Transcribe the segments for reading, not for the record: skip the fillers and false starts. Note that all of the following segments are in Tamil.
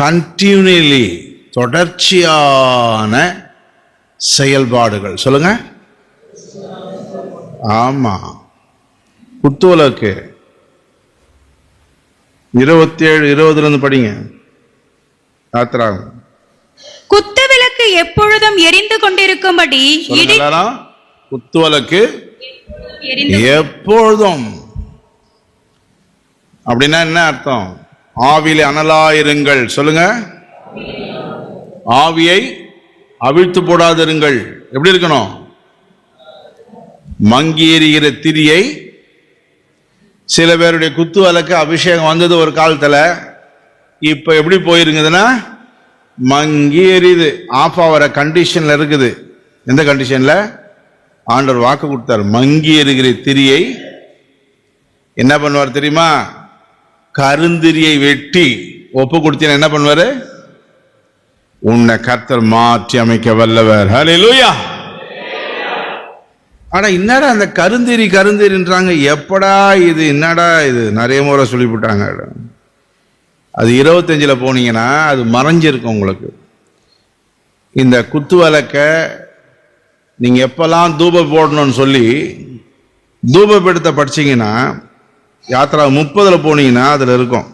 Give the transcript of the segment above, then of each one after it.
கண்டினியூலி, தொடர்ச்சியான செயல்பாடுகள். சொல்லுங்க. ஆமா, குத்துவிளக்கு 27:20 படிங்க. குத்துவிளக்கு எப்பொழுதும் எரிந்து கொண்டிருக்கும்படி, குத்துவிளக்கு எப்பொழுதும் அப்படின்னா என்ன அர்த்தம்? ஆவியிலே அனலாயிருங்கள். சொல்லுங்க. ஆவியை அவிழ்த்து போடாதிருங்கள். எப்படி இருக்கணும்? மங்கி எரிகிற திரியை. சில பேருடைய குத்து விளக்கு அபிஷேகம் வந்தது ஒரு காலத்துல, இப்ப எப்படி போயிருக்குதுன்னா மங்கி எரியுது. ஆஃப் ஆகிற கண்டிஷன்ல இருக்குது. எந்த கண்டிஷன்ல? ஆண்டவர் வாக்கு கொடுத்தார், மங்கி எரிகிற திரியை என்ன பண்ணுவார் தெரியுமா? கருந்திரியை வெட்டி ஒப்பு கொடுத்தீங்கன்னா என்ன பண்ணுவாரு? உன்னை கர்த்தர் மாற்றி அமைக்க வல்லவர். ஹல்லேலூயா. ஆனா என்னடா அந்த கருந்திரின்றாங்க, எப்படா இது? என்னடா இது? நிறைய முறை சொல்லிவிட்டாங்க. அது 25 போனீங்கன்னா அது மறைஞ்சிருக்கும் உங்களுக்கு. இந்த குத்து விளக்க நீங்க எப்பெல்லாம் தூபம் போடணும்னு சொல்லி தூபப்படுத்த படிச்சீங்கன்னா, யாத்ரா 30 போனீங்கன்னா அதுல இருக்கும்.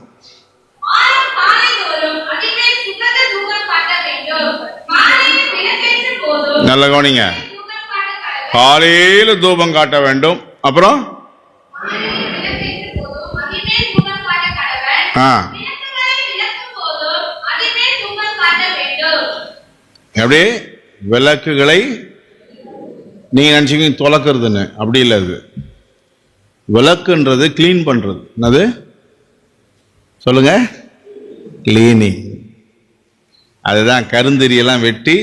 நல்ல கவனிங்க. காலையில தூபம் காட்ட வேண்டும். அப்புறம் எப்படி விளக்குகளை நீங்க நினைச்சீங்க தொலைக்கிறதுன்னு? அப்படி இல்லை. அது விளக்குன்றது கிளீன் பண்றது. என்னது சொல்லுங்க? கிளீனிங். அதுதான் கருந்திரியெல்லாம் வெட்டி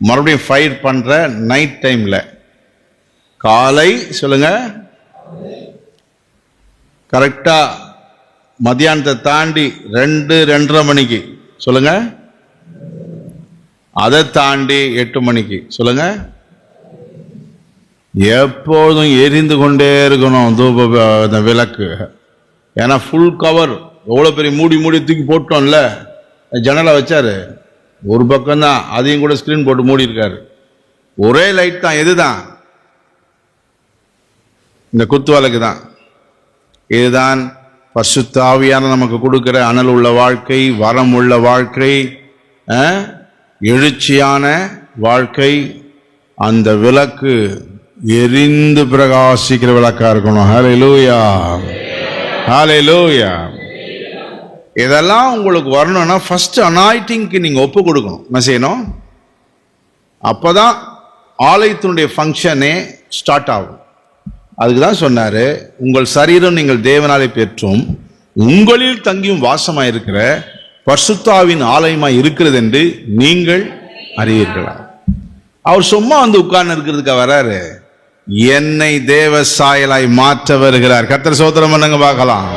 மறுபடியும் ஃபயர் பண்ற நைட் டைம்ல. காலை சொல்லுங்க, கரெக்டா மத்தியானத்தை தாண்டி 2-2:30 மணிக்கு சொல்லுங்க, அதை தாண்டி 8 மணிக்கு சொல்லுங்க. எப்போதும் எரிந்து கொண்டே இருக்கணும் தூப விளக்கு. ஏன்னா ஃபுல் கவர். எவ்வளோ பெரிய மூடி தூக்கி போட்டோம்ல, ஜன்னலை வச்சாரு ஒரு பக்கம் தான், அதையும் கூட ஸ்கிரீன் போட்டு மூடி இருக்காரு. ஒரே லைட் தான். எதுதான்? இந்த குத்து விளக்கு தான். இதுதான் பரிசுத்த ஆவியான நமக்கு கொடுக்கிற அனல் உள்ள வாழ்க்கை, வரம் உள்ள வாழ்க்கை, எழுச்சியான வாழ்க்கை. அந்த விளக்கு எரிந்து பிரகாசிக்கிற விளக்கா இருக்கணும். ஹல்லேலூயா, ஹல்லேலூயா. இதெல்லாம் உங்களுக்கு வரணும்னா ஃபர்ஸ்ட் அனாயிட்டிங்க்கு நீங்க ஒப்பு கொடுக்கணும். என்ன செய்யணும்? அப்பதான் ஆலயத்தினுடைய ஃபங்க்ஷனே ஸ்டார்ட் ஆகும். அதுக்கு தான் சொன்னாரு, உங்கள் சரீரம் நீங்கள் தேவனாலே பெற்றும் உங்களில் தங்கியும் வாசமாயிருக்கிற பரிசுத்த ஆவியின் ஆலயமாய் இருக்கிறது என்று நீங்கள் அறிவீர்களா? அவர் சும்மா வந்து உட்கார்ந்து இருக்கிறதுக்கு வராரு, என்னை தேவ சாயலாய் மாற்ற வருகிறார். கர்த்தர் ஸ்தோத்திரம் பண்ணுங்க பார்க்கலாம்.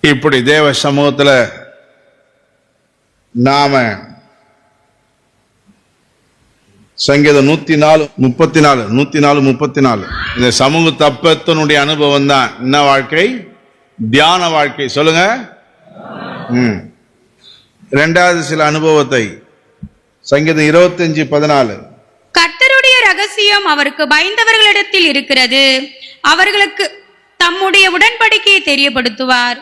இப்படி தேவ சமூகத்தில் நாம சங்கீதம் 104:34 இந்த சமூக தப்பத்தினுடைய அனுபவம் தான் என்ன வாழ்க்கை? தியான வாழ்க்கை. சொல்லுங்க. இரண்டாவது சில அனுபவத்தை சங்கீதம் 25:14 கர்த்தருடைய ரகசியம் அவருக்கு பயந்தவர்களிடத்தில் இருக்கிறது, அவர்களுக்கு தம்முடைய உடன்படிக்கையை தெரியப்படுத்துவார்.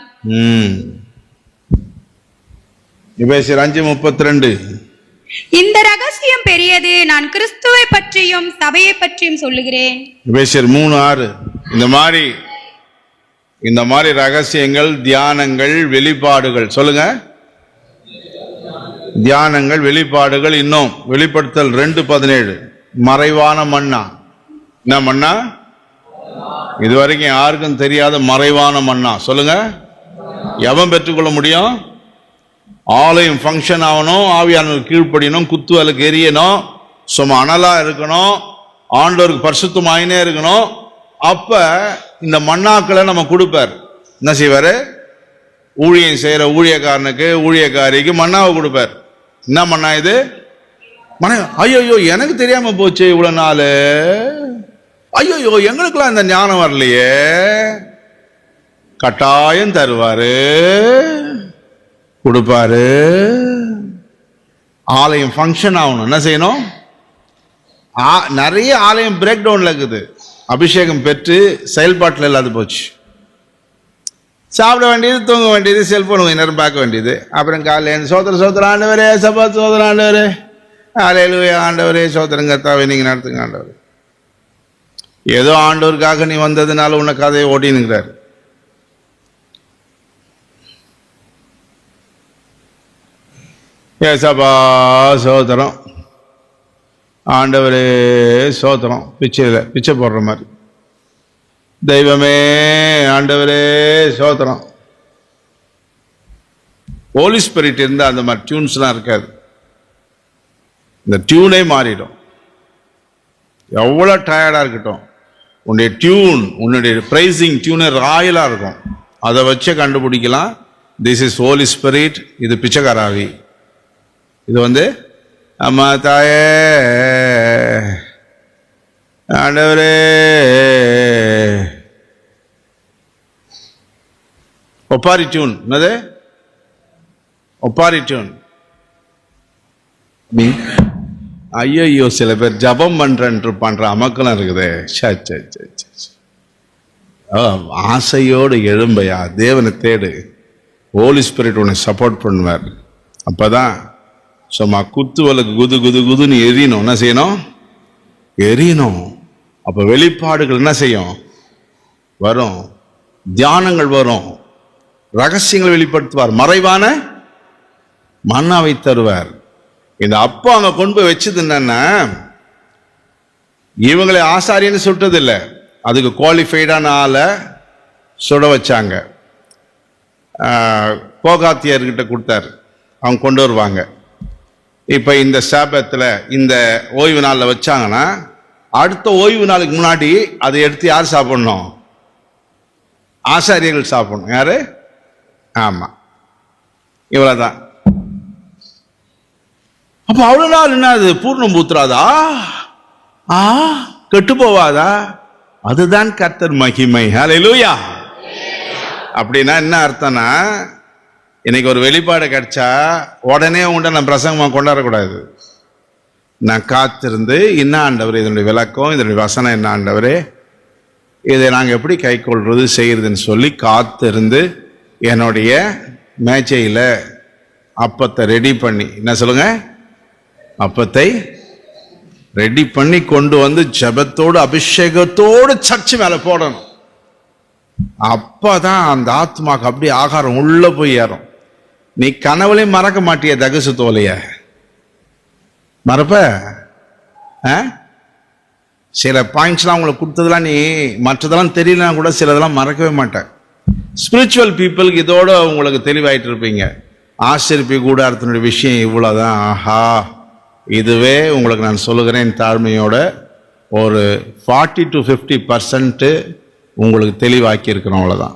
எபேசியர் 5:32 இந்த ரகசியம் பெரியது, நான் கிறிஸ்துவை பற்றியும் சபையை பற்றியும் சொல்லுகிறேன். எபேசியர் 3:6 இந்த மாதிரி ரகசியங்கள், தியானங்கள், வெளிப்பாடுகள். சொல்லுங்க. தியானங்கள், வெளிப்பாடுகள். இன்னும் வெளிப்படுத்தல் 2:17 மறைவான மன்னா. என்ன மன்னா? இதுவரைக்கும் யாருக்கும் தெரியாத மறைவான மன்னா. சொல்லுங்க. எவன் பெற்றுக்கொள்ள முடியும்? ஆலயம் ஃபங்க்ஷன் ஆகணும், ஆவியானவர் கீழ்ப்படியணும், குத்து விளக்கு எரியணும், சும்மா அனலா இருக்கணும், ஆண்டவருக்கு பரிசுத்தமாயினே இருக்கணும். அப்ப இந்த மன்னாக்களை நம்ம கொடுப்பார். என்ன செய்வாரு? ஊழியம் செய்யற ஊழியக்காரனுக்கு, ஊழியக்காரிக்கு மன்னாவை கொடுப்பார். என்ன மன்னா இது? மன்னா? ஐயோ எனக்கு தெரியாம போச்சு இவ்வளவு நாள். ஐயோ எங்களுக்கெல்லாம் இந்த ஞானம் வரலையே. கட்டாயம் தருவாரு, கொடுப்பாரு. ஆலயம் ஃபங்க்ஷன் ஆகணும், என்ன செய்யணும்? நிறைய ஆலயம் பிரேக் டவுன்ல இருக்குது. அபிஷேகம் பெற்று செயல்பாட்டில் இல்லாத போச்சு. சாப்பிட வேண்டியது, தூங்க வேண்டியது, செல்போன் கொஞ்ச நேரம் பார்க்க வேண்டியது. அப்புறம் காலையில் சோதர ஆண்டவரே, சபா சோதர ஆண்டவரே, ஹல்லேலூயா ஆண்டவரே, சோதரங்க கர்த்தாவே, நீங்க நடத்துங்க ஆண்டவரே. ஏதோ ஆண்டவருக்காக நீ வந்ததுனால உன்னை கதையை ஓட்டினுங்கிறார். ஏசப்பா சோதரம், ஆண்டவரே சோதரம், பிச்சை போடுற மாதிரி. தெய்வமே ஆண்டவரே சோதரம். ஹோலி ஸ்பிரிட் இருந்தால் அந்த மாதிரி டியூன்ஸ்லாம் இருக்காது. இந்த டியூனே மாறிடும். எவ்வளோ டயர்டாக இருக்கட்டும், உன்னுடைய டியூன், உன்னுடைய பிரைசிங் டியூனே ராயலாக இருக்கும். அதை வச்சே கண்டுபிடிக்கலாம். திஸ் இஸ் ஹோலி ஸ்பிரிட், இது பிச்சைக்காராவி. இது அம்மா தாயே ஆண்டவரே, ஒப்பாரி டியூன். என்னது ஒப்பாரி டியூன்? ஐயோ, சில பேர் ஜபம் பண்ற அமக்கலம் இருக்குதே. ஆசையோடு எழும்பையா, தேவனை தேடு. ஹோலி ஸ்பிரிட் உன்னை சப்போர்ட் பண்ணுவார். அப்பதான் சும்மா குத்துவலுக்கு குது குது குதுன்னு எரியணும். என்ன செய்யணும்? எரியணும். அப்ப வெளிப்பாடுகள் என்ன செய்யும்? வரும். தியானங்கள் வரும். ரகசியங்கள் வெளிப்படுத்துவார். மறைவான மன்னாவை தருவார். இந்த அப்பா அங்க கொண்டு போய் வச்சது என்னன்னா, இவங்களை ஆசாரியன்னு சுட்டது இல்லை, அதுக்கு குவாலிஃபைடான ஆளை சுட வச்சாங்க. கோகாத்தியர்கிட்ட கொடுத்தாரு, அவங்க கொண்டு வருவாங்க. இப்ப இந்த சாபத்துல, இந்த ஓய்வு நாளில் வச்சாங்கன்னா, அடுத்த ஓய்வு நாளுக்கு முன்னாடி அதை எடுத்து யார் சாப்பிடணும்? ஆசாரியர்கள் சாப்பிடணும். யாரு? ஆமா, இவ்வளவுதான். அப்ப அவ்வளவு நாள் என்ன, அது பூர்ணம் பூத்துறாதா? கெட்டு போவாதா? அதுதான் கர்த்தர் மகிமை. ஹல்லேலூயா. அப்படின்னா என்ன அர்த்தம்னா, இன்னைக்கு ஒரு வெளிப்பாடு கிடைச்சா உடனே உண்ட நான் பிரசங்கமாக கொண்டாடக்கூடாது. நான் காத்திருந்து, என்ன ஆண்டவரே இதனுடைய விளக்கம், இதனுடைய வசனம் என்ன ஆண்டவரே, இதை நாங்கள் எப்படி கை கொள்றது செய்யறதுன்னு சொல்லி காத்திருந்து என்னுடைய மேஜையில் அப்பத்தை ரெடி பண்ணி, என்ன சொல்லுங்க, அப்பத்தை ரெடி பண்ணி கொண்டு வந்து ஜபத்தோடு அபிஷேகத்தோடு சர்ச்சு மேல போடணும். அப்பதான் அந்த ஆத்மாக்கு அப்படியே ஆகாரம் உள்ள போய் ஏறும். நீ கனவுலையும் மறக்க மாட்டிய தகசு தோலைய மறப்ப. சில பாயிண்ட்ஸ்லாம் உங்களுக்கு கொடுத்ததெல்லாம் நீ மற்றதெல்லாம் தெரியலனா கூட சிலதெல்லாம் மறக்கவே மாட்டேன். ஸ்பிரிச்சுவல் பீப்புளுக்கு இதோட உங்களுக்கு தெளிவாயிட்டு இருப்பீங்க. ஆசிரியப்பி கூடாரத்தினுடைய விஷயம் இவ்வளவுதான். ஆஹா, இதுவே உங்களுக்கு நான் சொல்லுகிறேன் தாழ்மையோட ஒரு 40 to 50% உங்களுக்கு தெளிவாக்கி இருக்கிறோம். அவ்வளோதான்.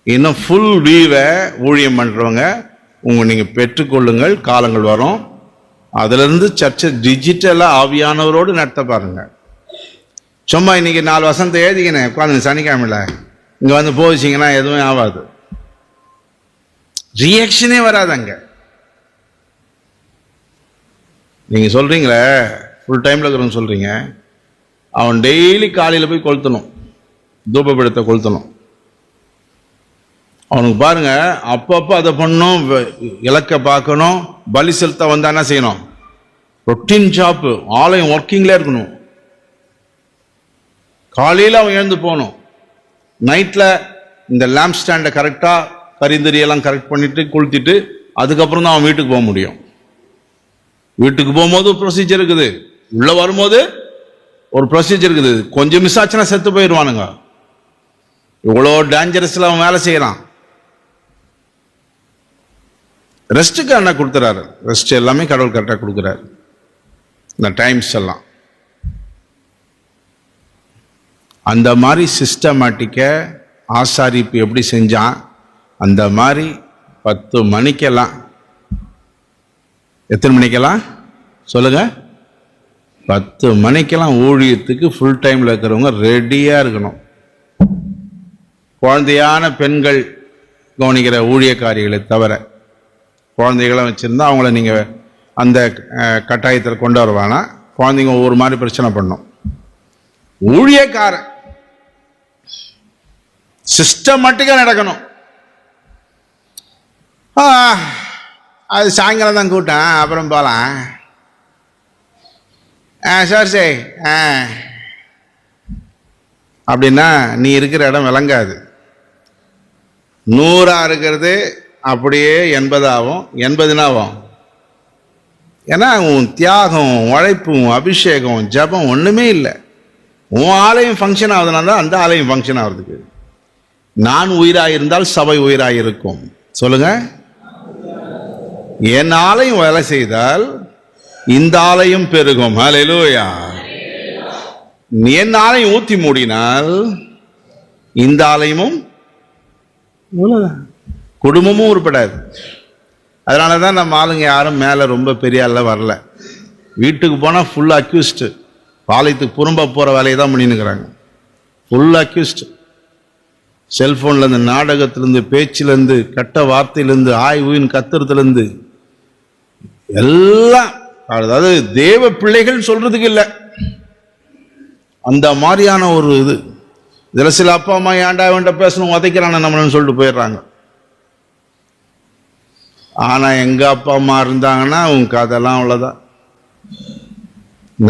இன்னும் ஃபுல் வீவை ஊழியம் பண்ணுறவங்க நீங்கள் பெற்றுக்கொள்ளுங்கள். காலங்கள் வரும். அதிலிருந்து சர்ச்சை டிஜிட்டலாக ஆவியானவரோடு நடத்த பாருங்க. சும்மா இன்னைக்கு 4 வசனத்தை எழுதிக்கினேன் உட்காந்து சனிக்கிழமையில் இங்கே வந்து போயிச்சிங்கன்னா எதுவும் ஆகாது. ரியாக்ஷனே வராதங்க. நீங்கள் சொல்கிறீங்களே, ஃபுல் டைமில் இருக்கிறவங்க சொல்கிறீங்க, அவன் டெய்லி காலையில் போய் கொளுத்தணும், தூபபீடத்தை கொளுத்தணும். அவனுக்கு பாருங்க, அப்பப்போ அதை பண்ணணும், இலக்க பார்க்கணும், பலி செலுத்த வந்தா என்ன செய்யணும், ரொட்டீன் ஜாப்பு, ஆலயம் ஒர்க்கிங்ல இருக்கணும். காலையில் அவன் எழுந்து போகணும். நைட்டில் இந்த லேம்ப் ஸ்டாண்டை கரெக்டாக கரிந்தறியெல்லாம் கரெக்ட் பண்ணிட்டு கொளுத்திட்டு அதுக்கப்புறம் தான் அவன் வீட்டுக்கு போக முடியும். வீட்டுக்கு போகும்போது ஒரு ப்ரொசீஜர் இருக்குது, உள்ள வரும்போது ஒரு ப்ரொசீஜர் இருக்குது. கொஞ்சம் மிஸ் ஆச்சுன்னா செத்து போயிடுவானுங்க. இவ்வளோ டேஞ்சரஸ்ல அவன் வேலை செய்யறான். ரெஸ்ட்டுக்கு என்ன கொடுத்துறாரு? ரெஸ்ட் எல்லாமே கடவுள் கரெக்டாக கொடுக்குறாரு. இந்த டைம்ஸ் எல்லாம் அந்த மாதிரி சிஸ்டமேட்டிக்க ஆசாரிப்பு எப்படி செஞ்சான், அந்த மாதிரி 10 மணிக்கெல்லாம், எத்தனை மணிக்கெல்லாம் சொல்லுங்க, 10 மணிக்கெல்லாம் ஊழியத்துக்கு ஃபுல் டைமில் இருக்கிறவங்க ரெடியாக இருக்கணும். குழந்தையான பெண்கள் கவனிக்கிற ஊழியக்காரிகளை தவிர குழந்தைகளை வச்சுருந்தா அவங்கள நீங்கள் அந்த கட்டாயத்தில் கொண்டு வருவானா, குழந்தைங்க ஒவ்வொரு மாதிரி பிரச்சனை பண்ணும். ஊழியக்காரன் சிஸ்டமேட்டிக்காக நடக்கணும். அது சாயங்காலம் தான் கூட்டம், அப்புறம் போகலாம். சரி அப்படின்னா நீ இருக்கிற இடம் விளங்காது. 100 இருக்கிறது அப்படியே 80 ஆகும், 80 ஆகும். ஏன்னா உன் தியாகம், உழைப்பும், அபிஷேகம், ஜபம் ஒன்றுமே இல்லை. உன் ஆலயம் ஃபங்க்ஷன் ஆகுதுனா தான் அந்த ஆலயம் ஃபங்க்ஷன் ஆகுறதுக்கு. நான் உயிராக இருந்தால் சபை உயிராக இருக்கும். சொல்லுங்க. என் ஆலயம் வேலை செய்தால் இந்த ஆலயம் பெருகும். ஹல்லேலூயா. என் ஆலயம் ஊத்தி மூடினால் இந்த ஆலயமும் குடும்பமும் உருப்படாது. அதனால தான் நம்ம ஆளுங்க யாரும் மேலே ரொம்ப பெரிய ஆள வரல. வீட்டுக்கு போனால் ஃபுல் அக்யூஸ்டு. பாளையத்துக்கு புறம்ப போகிற வேலையை தான் பண்ணின்னுக்கிறாங்க. Full accused. செல்ஃபோன்லேருந்து, நாடகத்திலேருந்து, பேச்சிலேருந்து, கெட்ட வார்த்தையிலேருந்து, ஆய்வின் கத்துறதுலேருந்து எல்லாம். அதாவது தேவ பிள்ளைகள் சொல்றதுக்கு இல்லை, அந்த மாதிரியான ஒரு இது. இதில் சில அப்பா அம்மா ஏண்டா வேண்ட பேசணும், உதைக்கிறான நம்மளன்னு சொல்லிட்டு போயிடுறாங்க. ஆனால் எங்கள் அப்பா அம்மா இருந்தாங்கன்னா உங்க கதெல்லாம் அவ்வளோதான்.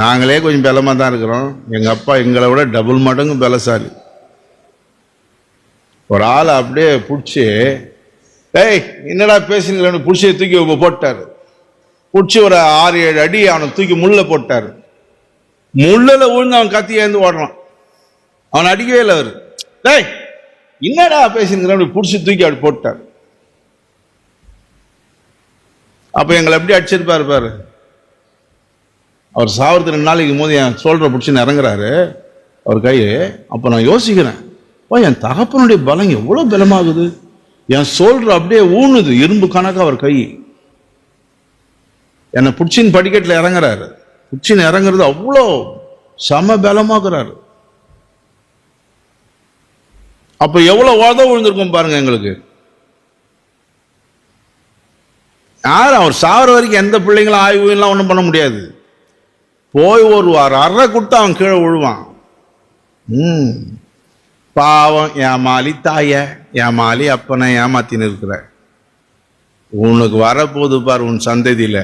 நாங்களே கொஞ்சம் பலமாக தான் இருக்கிறோம். எங்கள் அப்பா எங்களை விட டபுள் மடங்கு பலசாலி. ஒரு ஆளை அப்படியே பிடிச்சி, ஏய் என்னடா பேசுனீங்களேன்னு பிடிச்சி தூக்கி போட்டார். பிடிச்சி ஒரு 6-7 அடி அவனை தூக்கி முள்ள போட்டார். முள்ளில் விழுந்து அவன் கத்தி ஏந்து ஓடுறான். அவன் அடிக்கவே இல்லை. அவர் டேய் என்னடா பேசுனீங்களேன்னு பிடிச்சி தூக்கி அப்படி போட்டார். அப்போ எங்களை எப்படி அடிச்சிருப்பாரு பாரு. அவர் சாவறதுக்கு 2 நாளைக்கு போது என் சோல்டரை பிடிச்சின்னு இறங்குறாரு அவர் கை. அப்போ நான் யோசிக்கிறேன், என் தகப்பனுடைய பலம் எவ்வளோ பலமாகுது. என் சோல்டர் அப்படியே ஊனுது, இரும்பு கணக்கு அவர் கை. என்னை பிடிச்சின்னு படிக்கட்டில் இறங்குறாரு. பிடிச்சின்னு இறங்குறது அவ்வளோ சம பலமாக்குறாரு. அப்போ எவ்வளோ உதவ விழுந்திருக்கும் பாருங்க எங்களுக்கு. யாரும் அவர் சாவர வரைக்கும் எந்த பிள்ளைங்களும் ஆய்வு எல்லாம் ஒன்றும் பண்ண முடியாது. போய் ஒரு அரை கொடுத்து அவன் கீழே விழுவான். பாவம் ஏமாலி தாய, ஏமாலி அப்பனை ஏமாத்தின்னு இருக்கிற. உனக்கு வரப்போகுது பாரு உன் சந்ததியில,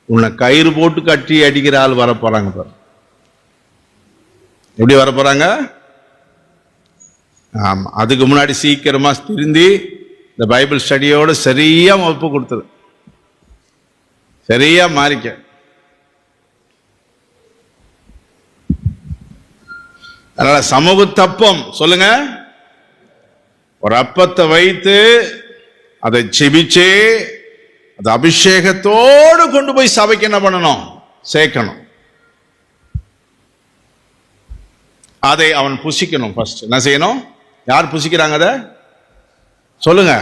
உன்னை கயிறு போட்டு கட்டி அடிக்கிற ஆள் வரப்போறாங்க பாரு. எப்படி வரப்போறாங்க? ஆமா, அதுக்கு முன்னாடி சீக்கிரமா திருந்தி இந்த பைபிள் ஸ்டடியோட சரியா ஒப்பு கொடுத்துரு, சரியா மாறிக்க. அதனால சமூக தப்பம் சொல்லுங்க. ஒரு அப்பத்தை வைத்து அதை செபிச்சே அது அபிஷேகத்தோடு கொண்டு போய் சபைக்கு என்ன பண்ணணும்? சேர்க்கணும். அதை அவன் புசிக்கணும். ஃபர்ஸ்ட் என்ன செய்யணும்? யார் புசிக்கிறாங்க அதை சொல்லுங்க.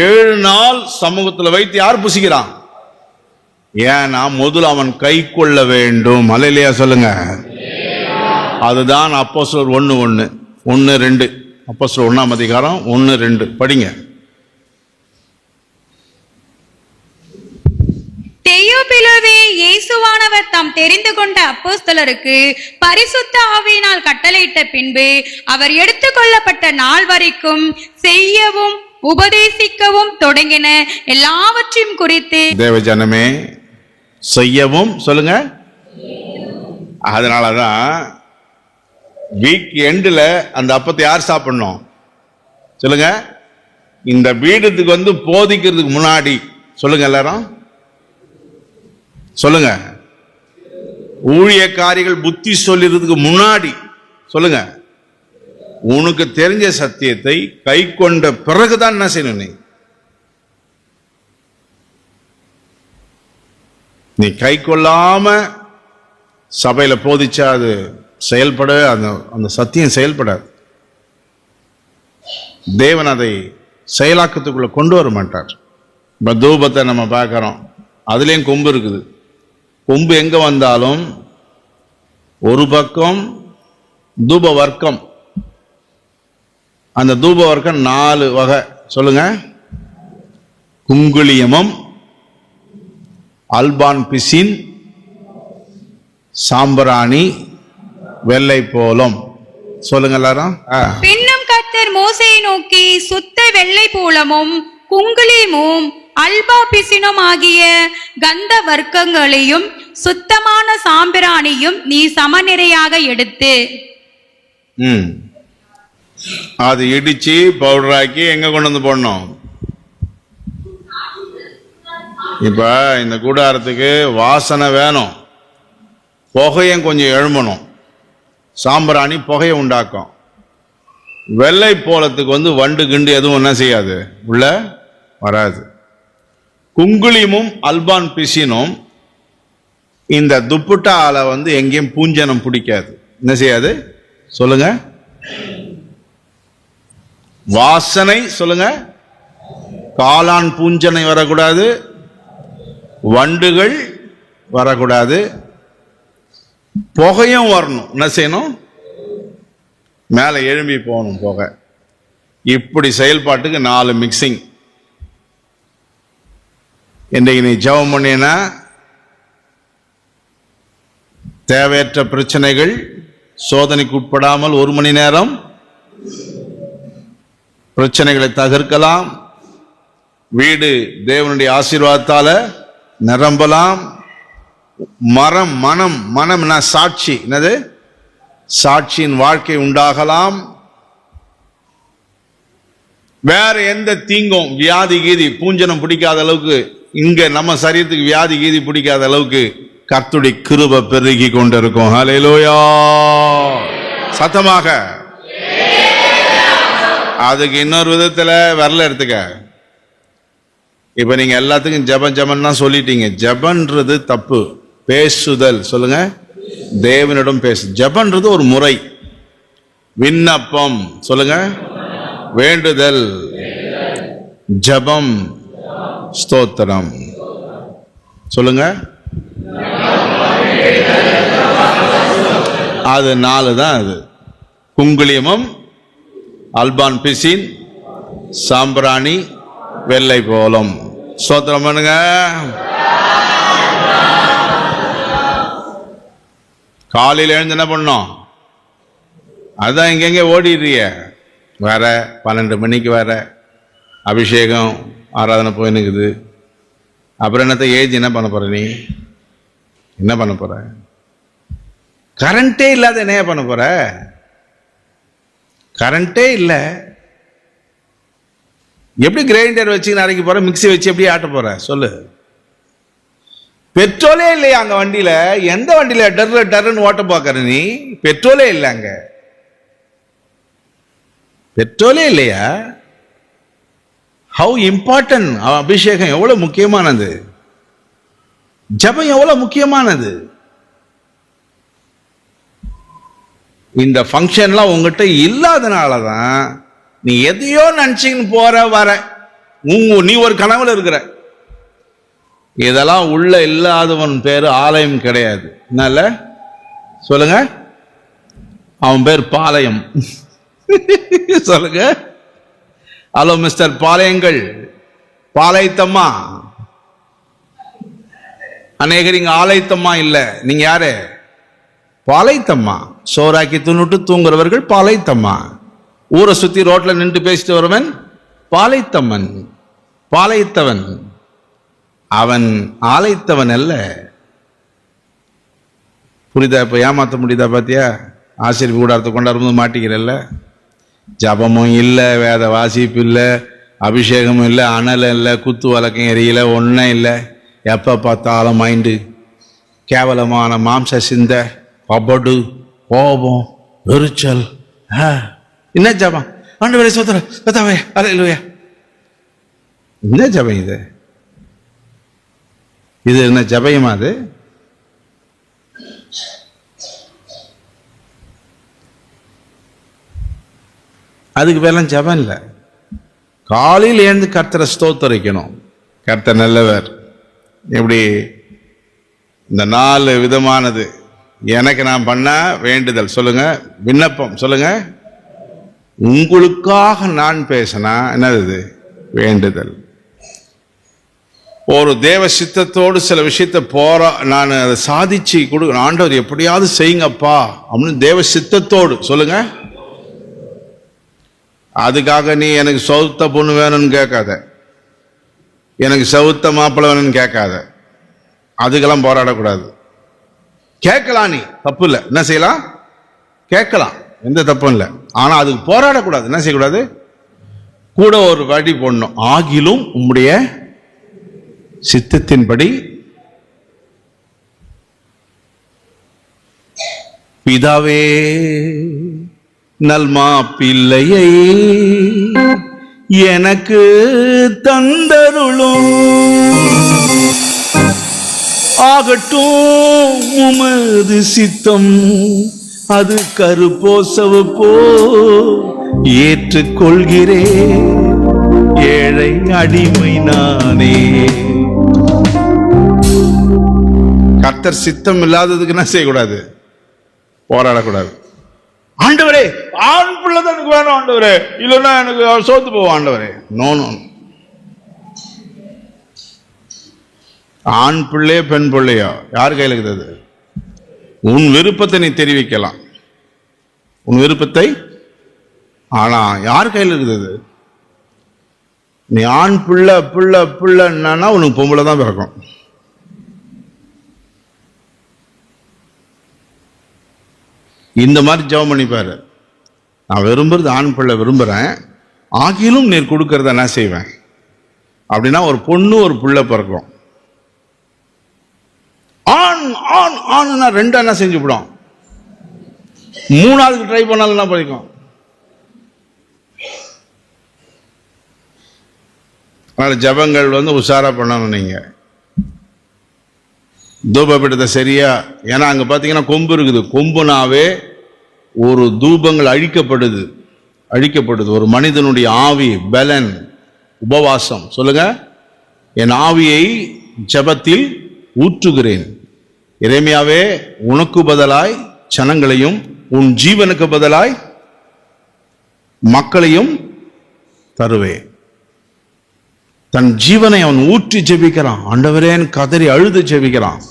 7 நாள் சமூகத்தில் வைத்து யார் புசிக்கிறான்? ஏன்னா முதல்ல அவன் கை கொள்ள வேண்டும். அல்லேலூயா சொல்லுங்க. அதுதான் அப்போஸ்தலர் 1:1-2. அப்போஸ்தலர் 1ஆம் அதிகாரம் 1-2 படிங்க. தெயோப்பிலுவே, இயேசுவானவர் தாம் தெரிந்து கொண்ட அப்போஸ்தலருக்கு பரிசுத்த ஆவியினால் கட்டளையிட்ட பின்பு அவர் எடுத்துக்கொள்ளப்பட்ட நாள் வரைக்கும் செய்யவும் உபதேசிக்கவும் தொடங்கின எல்லாவற்றையும் குறித்து. தேவஜனமே, செய்யவும் சொல்லுங்க. அதனாலதான் வீக் எண்டில் அந்த அப்பத்தை யார் சாப்பிடணும் சொல்லுங்க? இந்த பீடத்துக்கு வந்து போதிக்கிறதுக்கு முன்னாடி சொல்லுங்க, எல்லாரும் சொல்லுங்க. ஊழியக்காரிகள் புத்தி சொல்லிறதுக்கு முன்னாடி சொல்லுங்க. உனக்கு தெரிஞ்ச சத்தியத்தை கை கொண்ட பிறகுதான் என்ன செய்யணும்? நீ கை கொள்ளாம சபையில போதிச்சா அது செயல்பட, அந்த சத்தியம் செயல்படாது. தேவன் அதை செயலாக்கத்துக்குள்ள கொண்டு வர மாட்டார். இப்ப தூபத்தை நம்ம பார்க்கிறோம், அதுலேயும் கொம்பு இருக்குது. கொம்பு எங்க வந்தாலும் ஒரு பக்கம் தூப வர்க்கம். அந்த தூப வர்க்கம் 4 வகை. சொல்லுங்க. குங்குளியமம், அல்பான் பிசின், சாம்பிராணி, வெள்ளை போலம். சொல்லுங்க எல்லாரும். பின்னும் கர்த்தர் மோசேயை நோக்கி, சுத்த வெள்ளை போலமும் குங்குளியமும் அல்பா பிசினும் ஆகிய கந்த வர்க்கங்களையும் சுத்தமான சாம்பிராணியும் நீ சமநிறையாக எடுத்து அது இடிச்சு பவுடராக்கி எங்க கொண்டு வந்து போடணும்? இப்ப இந்த கூடாரத்துக்கு வாசனை வேணும், புகையும் கொஞ்சம் எழும்பணும். சாம்பிராணி புகையை உண்டாக்கும். வெள்ளை போலத்துக்கு வண்டு கிண்டு எதுவும் என்ன செய்யாது, உள்ள வராது. குங்குளியமும் அல்பான் பிசினும் இந்த துப்புட்டால எங்கேயும் பூஞ்சனம் பிடிக்காது. என்ன செய்யாது? சொல்லுங்க. வாசனை. சொல்லுங்க. காளான் பூஞ்சனை வரக்கூடாது, வண்டுகள் வரக்கூடாது, புகையும் வரணும். என்ன செய்யணும்? மேலே எழும்பி போகணும் புகை. இப்படி செயல்பாட்டுக்கு 4 மிக்சிங். இன்றைக்கு நீ ஜெபம் பண்ணினா தேவையற்ற பிரச்சனைகள் சோதனைக்கு உட்படாமல் 1 மணி நேரம் பிரச்சனைகளை தகர்க்கலாம். வீடு தேவனுடைய ஆசீர்வாதத்தால நிரம்பலாம். மனம் சாட்சி. என்னது? சாட்சியின் வாழ்க்கை உண்டாகலாம். வேற எந்த தீங்கும், வியாதி கீதி பூஞ்சனம் பிடிக்காத அளவுக்கு, இங்க நம்ம சரீரத்துக்கு வியாதி கீதி பிடிக்காத அளவுக்கு கர்த்தருடைய கிருபை பெருகி கொண்டிருக்கும். ஹல்லேலூயா. சத்தமாக. அதுக்கு இன்னொரு விதத்துல வரல எடுத்துக்க. இப்ப நீங்க எல்லாத்துக்கும் ஜபம் தான் சொல்லிட்டீங்க. ஜபன்றது தப்பு. பேசுதல். சொல்லுங்க. தேவனிடம் பேசு. ஜபன்றது ஒரு முறை. விண்ணப்பம். சொல்லுங்க. வேண்டுதல், ஜபம், ஸ்தோத்திரம். சொல்லுங்க. அது 4 தான். அது குங்குளியமும் அல்பான் பிசின், சாம்பிராணி, வெள்ளை போலம். ஸ்தோத்திரம் பண்ணுங்க. காலையில் எழுந்து என்ன பண்ணோம்? அதான் எங்கெங்க ஓடிடுறிய. வேற 12 மணிக்கு வேற அபிஷேகம் ஆராதனை போயினுக்குது. அப்புறம் என்னத்தை ஏஜ் என்ன பண்ண போற? நீ என்ன பண்ண போற? கரண்டே இல்லாத என்ன பண்ண போற? கரண்டே இல்லை. எப்படி கிரைண்டர் வச்சு அரைக்க போற? மிக்சி வச்சு எப்படி ஆட்ட போற? சொல்லு. பெட்ரோலே இல்லையா அங்க வண்டியில? எந்த வண்டியில டர்ன்னு ஓட்ட பாக்குற நீ? பெட்ரோலே இல்லை அங்க. பெட்ரோலே இல்லையா? How important. அபிஷேகம் எவ்வளவு முக்கியமானது, ஜபம் எவ்வளவு முக்கியமானது. இந்த ஃபங்க்ஷன்லாம் உங்ககிட்ட இல்லாதனாலதான் நீ எதையோ நினைச்சுன்னு போற வர. நீ ஒரு கனவுல இருக்கிற. இதெல்லாம் உள்ள இல்லாதவன் பேரு ஆலயம் கிடையாது. என்னல்ல? சொல்லுங்க. அவன் பேர் பாளையம். சொல்லுங்க. ஹலோ மிஸ்டர் பாளையங்கள், பாளையத்தம்மா. அநேகர் இங்க ஆலயத்தம்மா இல்ல. நீங்க யாரு? பாளையத்தம்மா. சோறாக்கி துண்ணுட்டு தூங்குறவர்கள் பாளையத்தம்மா. ஊரை சுத்தி ரோட்ல நின்று பேசிட்டு வருவன் பாளையத்தம்மன், பாளையத்தவன். அவன் ஆலயத்தவன் அல்ல. புரியுதா? இப்ப ஏமாத்த முடியுதா? பாத்தியா? ஆசிரியர் கூடாரத்தை கொண்டாடும்போது மாட்டிக்கிறல்ல. ஜபமும் இல்லை, வேத வாசிப்பு இல்லை, அபிஷேகமும் இல்லை, அனல் இல்லை, குத்து வழக்கம் எரியல, ஒன்றும் இல்லை. எப்போ பார்த்தாலும் மைண்டு கேவலமான மாம்ச சிந்த, பபடு, கோபம், எரிச்சல். என்ன ஜபம்? ஆண்டவரே சோதரே கர்த்தாவே அல்லேலூயா. என்ன ஜபம் இது? இது என்ன ஜபயமா? அது அதுக்கு பேரெல்லாம் ஜபம் இல்லை. காலையில் எழுந்து கர்த்தரை ஸ்தோத்தரிக்கணும். கர்த்தர் நல்லவர். எப்படி இந்த 4 விதமானது. எனக்கு நான் பண்ண வேண்டுதல் சொல்லுங்க, விண்ணப்பம் சொல்லுங்க. உங்களுக்காக நான் பேசினா என்னது? வேண்டுதல். ஒரு தேவ சித்தத்தோடு சில விஷயத்தை நான் அதை சாதிச்சு கொடுக்க, ஆண்டவர் எப்படியாவது செய்யுங்கப்பா அப்படின்னு தேவ சித்தத்தோடு சொல்லுங்க. அதுக்காக நீ எனக்கு சௌத்த பொண்ணு வேணும்னு கேட்காத, எனக்கு சவுத்த மாப்பிள்ளை வேணும்னு கேட்காத. அதுக்கெல்லாம் போராடக்கூடாது. கேட்கலாம், நீ தப்பு இல்லை, என்ன செய்யலாம்? கேட்கலாம், எந்த தப்பும் இல்லை. ஆனா அதுக்கு போராடக்கூடாது. என்ன செய்யக்கூடாது? கூட ஒரு வழி போடணும். ஆகிலும் உம்முடைய சித்தத்தின்படி பிதாவே நல்மா பிள்ளையை எனக்கு தந்தருளும், ஆகட்டும் உமது சித்தம், அது கருப்போ சிவப்போ ஏற்றுக்கொள்கிறேன், ஏழை அடிமை நானே. கர்த்தர் சித்தம் இல்லாததுக்கு என்ன செய்யக்கூடாது? போராடக்கூடாது. ஆண்டவரே ஆண் பிள்ளை தான் எனக்கு வேணும் ஆண்டவரே, இல்லைன்னா எனக்கு சோத்து போவோம் ஆண்டவரே. நோ நோ, ஆண் பிள்ளையோ பெண் பிள்ளையோ யார் கையில் இருக்குது? உன் விருப்பத்தை நீ தெரிவிக்கலாம், உன் விருப்பத்தை. ஆனா யார் கையில் இருக்குது? நீ ஆண் பிள்ளை பிள்ளை பிள்ளைன்னா உனக்கு பொம்பளை தான் பிறக்கும். இந்த மாதிரி ஜெபம் பண்ணிப்பாரு. நான் விரும்புறது ஆண் பிள்ளை விரும்புறேன், ஆகிலும் நீர் கொடுக்கறத என்ன செய்வேன் அப்படின்னா ஒரு பொண்ணு ஒரு பிள்ளை பிறக்கும். ஆண் ஆண் ஆண்னா 2 என்ன செஞ்சு விடும், 3ஆவதுக்கு ட்ரை பண்ணாலும் என்ன படிக்கும். அதனால ஜபங்கள் உஷாரா பண்ணணும். நீங்க தூபபீடத்தை சரியா, ஏன்னா அங்க பாத்தீங்கன்னா கொம்பு இருக்குது. கொம்புனாவே ஒரு தூபங்கள் அழிக்கப்படுது. ஒரு மனிதனுடைய ஆவி, பலன், உபவாசம் சொல்லுங்க. என் ஆவியை ஜபத்தில் ஊற்றுகிறேன். எரேமியாவே உனக்கு பதிலாய் ஜனங்களையும் உன் ஜீவனுக்கு பதிலாய் மக்களையும் தருவேன். தன் ஜீவனை அவன் ஊற்றி ஜெபிக்கிறான். ஆண்டவரேன் கதறி அழுது ஜெபிக்கிறான்.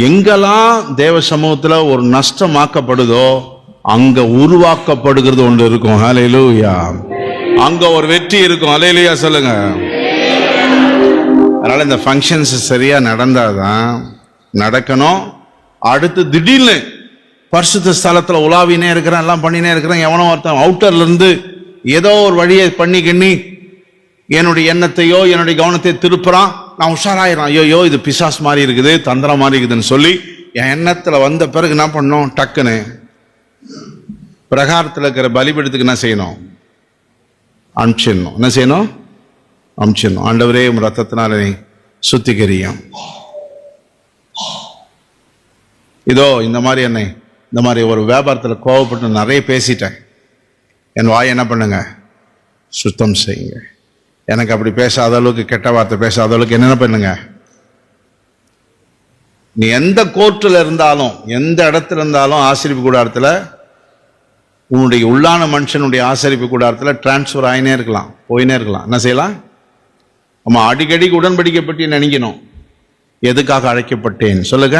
எங்கெல்லாம் தேவ சமூகத்துல ஒரு நஷ்டமாக்கப்படுதோ அங்க உருவாக்கப்படுகிறது ஒன்று இருக்கும். ஹல்லேலூயா. அங்க ஒரு வெற்றி இருக்கும். ஹல்லேலூயா சொல்லுங்க. அதனால இந்த ஃபங்க்ஷன்ஸ் சரியா நடந்தாதான் நடக்கணும். அடுத்து திடீர்னு பரிசுத்த ஸ்தலத்துல உலாவினே இருக்கிறேன், எல்லாம் பண்ணினே இருக்கிறேன், எவனோ ஒருத்தன் அவுட்டர்ல இருந்து ஏதோ ஒரு வழியை பண்ணி என்னுடைய எண்ணத்தையோ என்னுடைய கவனத்தை திருப்புறான். நான் உஷாராயிரம், ஐயோ இது பிசாஸ் மாதிரி இருக்குது, தந்திரம் மாதிரி இருக்குதுன்னு சொல்லி என் எண்ணத்துல வந்த பிறகு என்ன பண்ணணும், டக்குன்னு பிரகாரத்தில் இருக்கிற பலிபீடத்துக்கு என்ன செய்யணும், அனுப்பிச்சிடணும். என்ன செய்யணும்? அனுப்பிச்சிடணும். ஆண்டவரே உம் ரத்தத்தினால சுத்திகரியும். இதோ இந்த மாதிரி ஒரு வியாபாரத்தில் கோவப்பட்டு நிறைய பேசிட்டேன், என் வாய் என்ன பண்ணுங்க, சுத்தம் செய்யுங்க. எனக்கு அப்படி பேசாத அளவுக்கு, கெட்ட வார்த்தை பேசாத அளவுக்கு என்ன பண்ணுங்க. நீ எந்த கோர்ட்டில் இருந்தாலும் எந்த இடத்துல இருந்தாலும் ஆசரிப்பு கூடாரத்தில் உன்னுடைய உள்ளான மனுஷனுடைய ஆசரிப்பு கூடாரத்தில் டிரான்ஸ்ஃபர் ஆகினே இருக்கலாம், போயினே இருக்கலாம். என்ன செய்யலாம்? நம்ம அடிக்கடிக்கு உடன்படிக்கை பற்றி நினைக்கணும். எதுக்காக அழைக்கப்பட்டேன் சொல்லுங்க,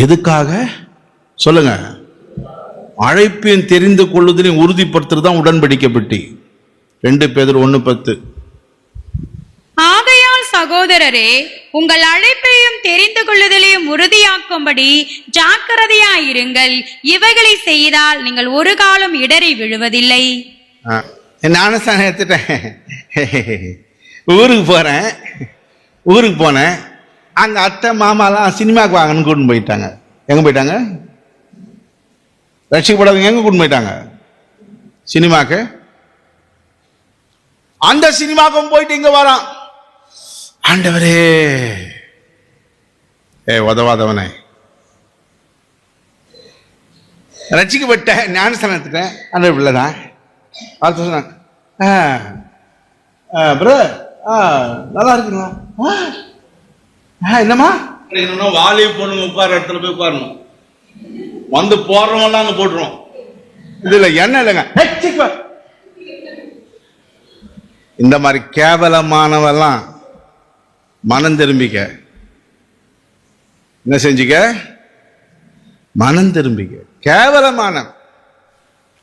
எதுக்காக சொல்லுங்க. அழைப்பையும் தெரிந்து கொள்ளுதலையும் உறுதிப்படுத்துறது தான் உடன்படிக்கை பற்றி. 2 பேதுரு 1:10. ஆகையால் சகோதரரே, உங்கள் அழைப்பையும் தெரிந்து கொள்ளுதலையும் உறுதியாக்கும்படி ஜாக்கிரதையாயிருங்கள். இவைகளை செய்தால் நீங்கள் ஒரு காலம் இடறி விழுவதில்லை. நானும் எடுத்துட்டேன். ஊருக்கு போனேன். அங்க அத்தை மாமாலாம் சினிமாவுக்கு வாங்கன்னு கூட்டின்னு போயிட்டாங்க. எங்க போயிட்டாங்க? ரட்சிக்கப்படாதவங்க எங்க கூட்டின்னு போயிட்டாங்க? சினிமாக்கு. அந்த சினிமாக்கும் போயிட்டு இங்க வரான். ஆண்டவரே, உதவாதவனே, ரட்சிக்கப்பட்ட ஞானஸ்தானம் எடுத்துட்டேன், அந்த பிள்ளைதான். அடுத்த சொன்னாங்க, பிரதர் நல்லா இருக்குங்களா? என்னம்மா வாலி பொண்ணு உட்கார இடத்துல போய் உட்காரணும். வந்து போடுறவங்கலாம் அங்க போட்டுரும். இதுல என்ன இல்லைங்க, இந்த மாதிரி கேவலமானவெல்லாம் மனம் திரும்பிக்க. என்ன செஞ்சுக்க? மனம் திரும்பிக்க. கேவலமான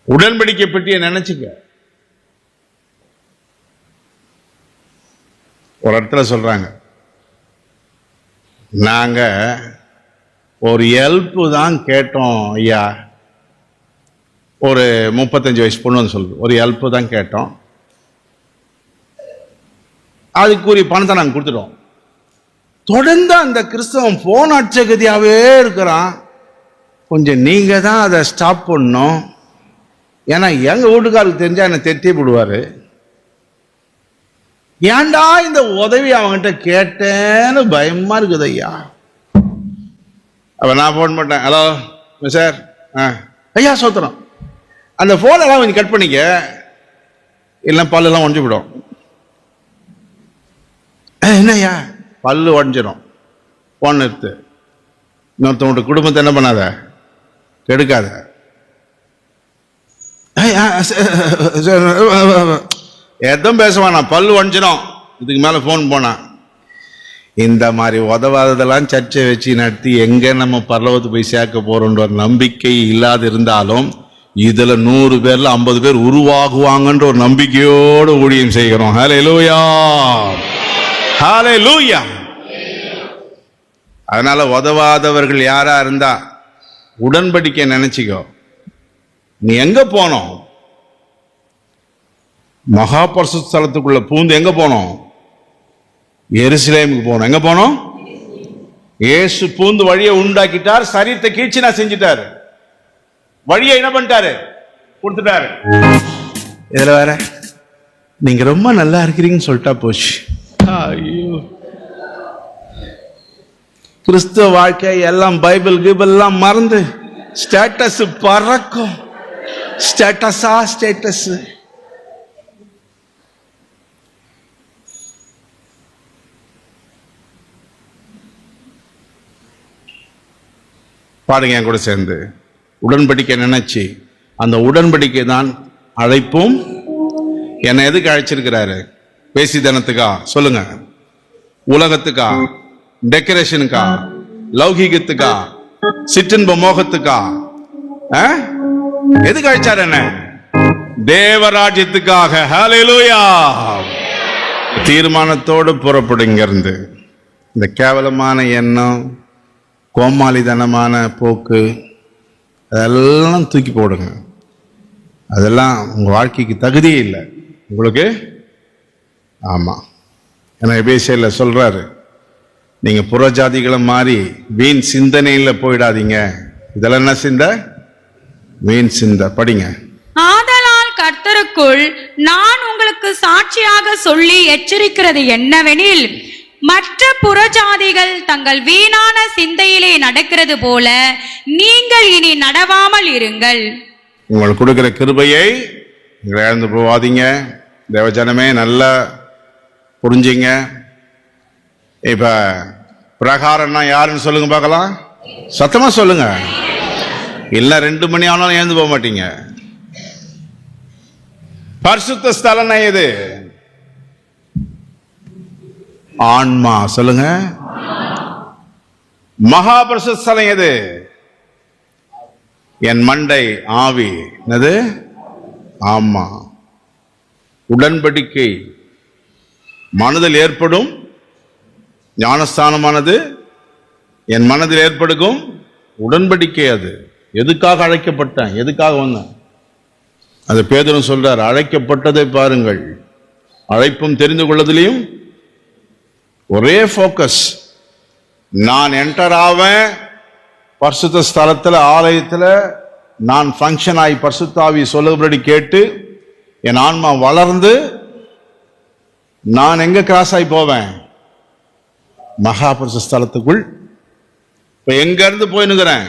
உடன்படிக்கை பற்றிய நினைச்சுக்க. ஒரு இடத்துல சொல்றாங்க, நாங்க ஒரு ஹெல்ப் தான் கேட்டோம் ஐயா. ஒரு 35 வயசு பொண்ணு சொல்லுது, ஒரு ஹெல்ப் தான் கேட்டோம், அதுக்குரிய பணத்தை நாங்கள் கொடுத்துட்டோம். தொடர்ந்து அந்த கிறிஸ்தவன் போன் அச்சகதியாவே இருக்கிறான். கொஞ்சம் நீங்க தான் அதை ஸ்டாப் பண்ணணும். ஏன்னா எங்க வீட்டுக்காருக்கு தெரிஞ்சா என்ன தெட்டி விடுவாரு. ஏன்டா இந்த உதவி அவங்ககிட்ட கேட்டேன்னு பயமா இருக்குது ஐயா. அப்ப நான் போன் பண்ணேன், ஹலோ சார், ஐயா சோத்திரம், அந்த போன் எல்லாம் கொஞ்சம் கட் பண்ணிக்க, இல்லைன்னா பல்லெல்லாம் உடஞ்சு விடும். என்னய்யா? பல்லு உடஞ்சிடும், போன் எடுத்து. இன்னொருத்தவங்க குடும்பத்தை என்ன பண்ணாத, கெடுக்காத. எதுவும் பேசுவானா, பல்லு உடஞ்சிடும், இதுக்கு மேல போன் போனா. இந்த மாதிரி உதவாததெல்லாம் சர்ச்சை வச்சு நடத்தி எங்க நம்ம பரலோகத்துக்கு போய் சேர்க்க போறோன்ற ஒரு நம்பிக்கை இல்லாது இருந்தாலும் இதுல 100 பேர்ல 50 பேர் உருவாகுவாங்கன்ற ஒரு நம்பிக்கையோடு ஊழியம் செய்கிறோம். ஹல்லேலூயா, ஹல்லேலூயா. அதனால உதவாதவர்கள் யாரா இருந்தா உடன்படிக்கை நினைச்சுக்கோ. நீ எங்க போனோம்? மகா பரிசுத்த ஸ்தலத்துக்குள்ள பூந்து எங்க போனோம்? எருசலேமுக்கு போனோம். எங்க போனோம்? இயேசு பூந்து வழியை உண்டாக்கிட்டார், சரீரத்தை கீழ்ச்சினா செஞ்சிட்டாரு, வழியை என்ன பண்ணிட்டாரு? கொடுத்துட்டாரு. இதுல வேற நீங்க ரொம்ப நல்லா இருக்கிறீங்கன்னு சொல்லிட்டா போச்சு. ஐயோ, கிறிஸ்துவ வாழ்க்கை எல்லாம் பைபிள் கீபிள் எல்லாம் மறந்து ஸ்டேட்டஸ் பறக்கும். ஸ்டேட்டஸா ஸ்டேட்டஸ். பாருங்க என் கூட சேர்ந்து. உடன்படிக்கை நினைச்சு, அந்த உடன்படிக்கை தான் அழைப்பும். என்னை எதுக்கு அழைச்சிருக்கிறாரு? பேசித்தனத்துக்கா? சொல்லுங்க. உலகத்துக்கா? டெக்கரேஷனுக்கா? லௌகிகத்துக்கா? சிற்றின்ப மோகத்துக்கா? எதுக்கு அழைச்சார் என்ன? தேவராஜ்யத்துக்காக. ஹல்லேலூயா. தீர்மானத்தோடு புறப்படுங்க இருந்து. இந்த கேவலமான எண்ணம், கோமாளித்தனமான போக்கு, அதெல்லாம் தூக்கி போடுங்க. அதெல்லாம் உங்க வாழ்க்கைக்கு தகுதியே இல்லை உங்களுக்கு. ஆமா, ஏன்னா எபேசியர்ல சொல்றாரு, நீங்க புறஜாதிகளை மாறி வீண் சிந்தனையில போயிடாதீங்க. இதெல்லாம் என்ன சிந்த? வீண் சிந்த. படிங்க. ஆதலால் கர்த்தருக்குள் நான் உங்களுக்கு சாட்சியாக சொல்லி எச்சரிக்கிறது என்னவெனில், மற்ற புறஜாதிகள் தங்கள் வீணான சிந்தையிலே நடக்கிறது போல நீங்கள் இனி நடவாமல் இருங்கள். உங்களுக்கு கொடுக்கிற கிருபையை இழந்து போவாதீங்க. தேவஜனமே நல்லா புரிஞ்சிங்க. இப்ப பிரகாரம்னா யாருன்னு சொல்லுங்க பார்க்கலாம். சத்தமா சொல்லுங்க. இல்ல 2 மணி ஆனாலும் எழுந்து போக மாட்டீங்க. பரிசுத்த ஸ்தலம்னா எது? ஆன்மா. சொல்லுங்க. மகாபரிசுத்த ஸ்தலம் எது? என் மண்டை ஆவி. என்னது? ஆமா. உடன்படிக்கை மனதில் ஏற்படும் ஞானஸ்தானமானது என் மனதில் ஏற்படுக்கும் உடன்படிக்கை. அது எதுக்காக அழைக்கப்பட்டேன், எதுக்காக வந்தேன்? அது பேதுரு சொல்றார், அழைக்கப்பட்டதை பாருங்கள். அழைப்பும் தெரிந்து கொள்ளதிலையும் ஒரே போக்கஸ். நான் என்டர் ஆவேன் பரிசுத்த ஸ்தலத்துல, ஆலயத்துல நான் ஃபங்க்ஷன் ஆகி பரிசுத்தாவி சொல்லுபடி கேட்டு என் ஆன்மா வளர்ந்து நான் எங்க கிராஸ் ஆகி போவேன்? மகாபரிசுத்த ஸ்தலத்துக்குள். இப்ப எங்க இருந்து போயினுக்கிறேன்?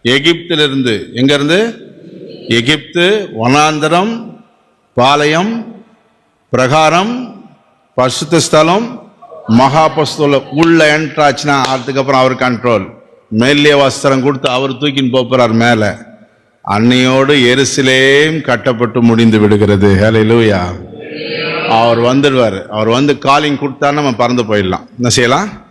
எகிப்திலிருந்து. எங்க இருந்து? எகிப்து, வனாந்தரம், பாளையம், பிரகாரம், பரிசுத்த ஸ்தலம், மகாபஸ்தோல உள்ள என்ட்ராச்சுன்னா அதுக்கப்புறம் அவர் கண்ட்ரோல். மெல்லிய வஸ்திரம் கொடுத்து அவர் தூக்கின்னு போறார் மேல. அன்னையோடு எருசலேம் கட்டப்பட்டு முடிந்து விடுகிறது. ஹல்லேலூயா. அவர் வந்துடுவார். அவர் வந்து காலிங் கொடுத்தா நம்ம பறந்து போயிடலாம். என்ன செய்யலாம்?